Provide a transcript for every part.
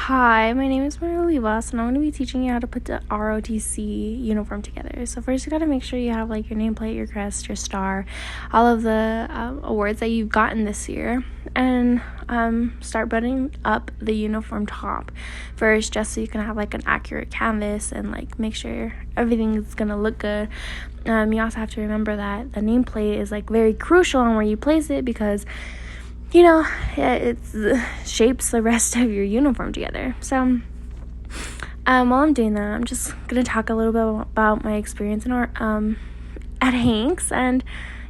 Hi, my name is Maria Olivas, and I'm going to be teaching you how to put the ROTC uniform together. So first, you got to make sure you have like your nameplate, your crest, your star, all of the awards that you've gotten this year, and start buttoning up the uniform top first, just so you can have like an accurate canvas and like make sure everything is going to look good. You also have to remember that the nameplate is like very crucial on where you place it because it shapes the rest of your uniform together. So, while I'm doing that, I'm just going to talk a little bit about my experience in art at Hanks. And,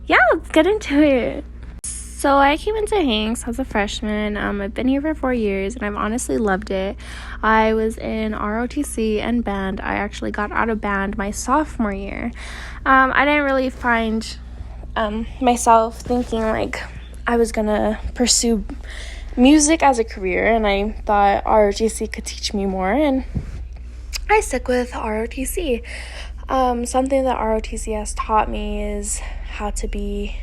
let's get into it. So, I came into Hanks as a freshman. I've been here for 4 years, and I've honestly loved it. I was in ROTC and band. I actually got out of band my sophomore year. I didn't really find myself thinking, like, I was gonna pursue music as a career, and I thought ROTC could teach me more, and I stuck with ROTC. Something that ROTC has taught me is how to be,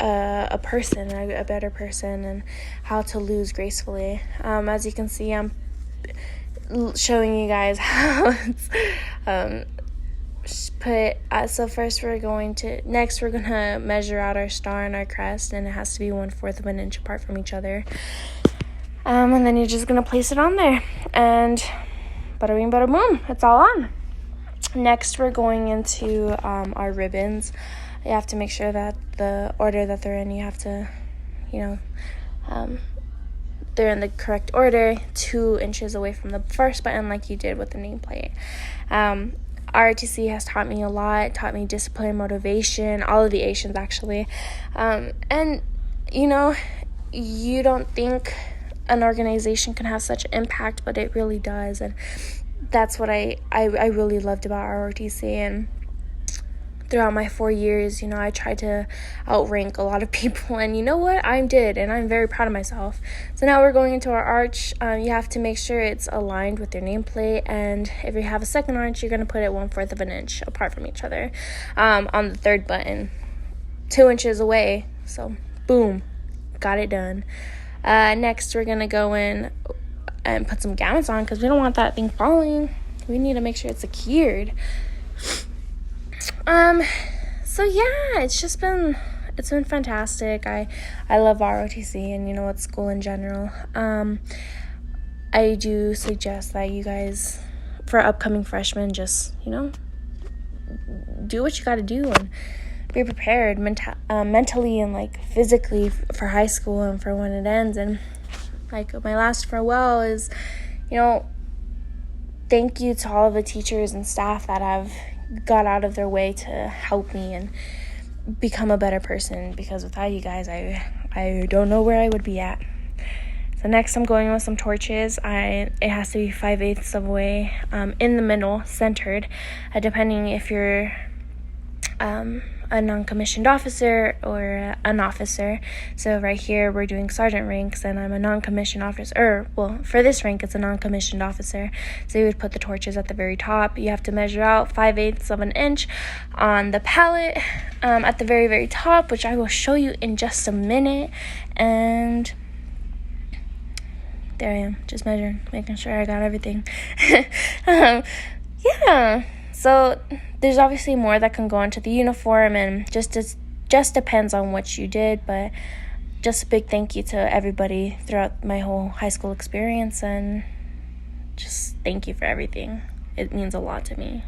a person, a better person, and how to lose gracefully. As you can see, I'm showing you guys how it's so first we're going to measure out our star and our crest, and it has to be 1/4 of an inch apart from each other, and then you're just gonna place it on there, and bada bing bada boom, it's all on. Next, we're going into our ribbons. You have to make sure that the order that they're in, you have to they're in the correct order, 2 inches away from the first button, like you did with the nameplate. ROTC has taught me a lot, taught me discipline, motivation, all of the Asians actually. And you don't think an organization can have such an impact, but it really does. And that's what I really loved about ROTC. And throughout my 4 years, I tried to outrank a lot of people, and you know what? I did, and I'm very proud of myself. So now we're going into our arch. You have to make sure it's aligned with your nameplate, and if you have a second arch, you're going to put it 1/4 of an inch apart from each other on the third button, 2 inches away. So, boom, got it done. Next, we're going to go in and put some gamuts on because we don't want that thing falling. We need to make sure it's secured. It's been fantastic. I love ROTC and it's school in general. I do suggest that you guys, for upcoming freshmen, just do what you got to do and be prepared mentally and like physically for high school and for when it ends. And like my last farewell is thank you to all of the teachers and staff that have got out of their way to help me and become a better person, because without you guys I don't know where I would be at. So next, I'm going with some torches. It has to be 5/8 of a way in the middle, centered, depending if you're a non-commissioned officer or an officer. So right here we're doing sergeant ranks, and I'm a non-commissioned officer, for this rank it's a non-commissioned officer. So you would put the torches at the very top. You have to measure out 5/8 of an inch on the pallet at the very, very top, which I will show you in just a minute. And there I am, just measuring, making sure I got everything. So there's obviously more that can go into the uniform, and just depends on what you did, but just a big thank you to everybody throughout my whole high school experience, and just thank you for everything. It means a lot to me.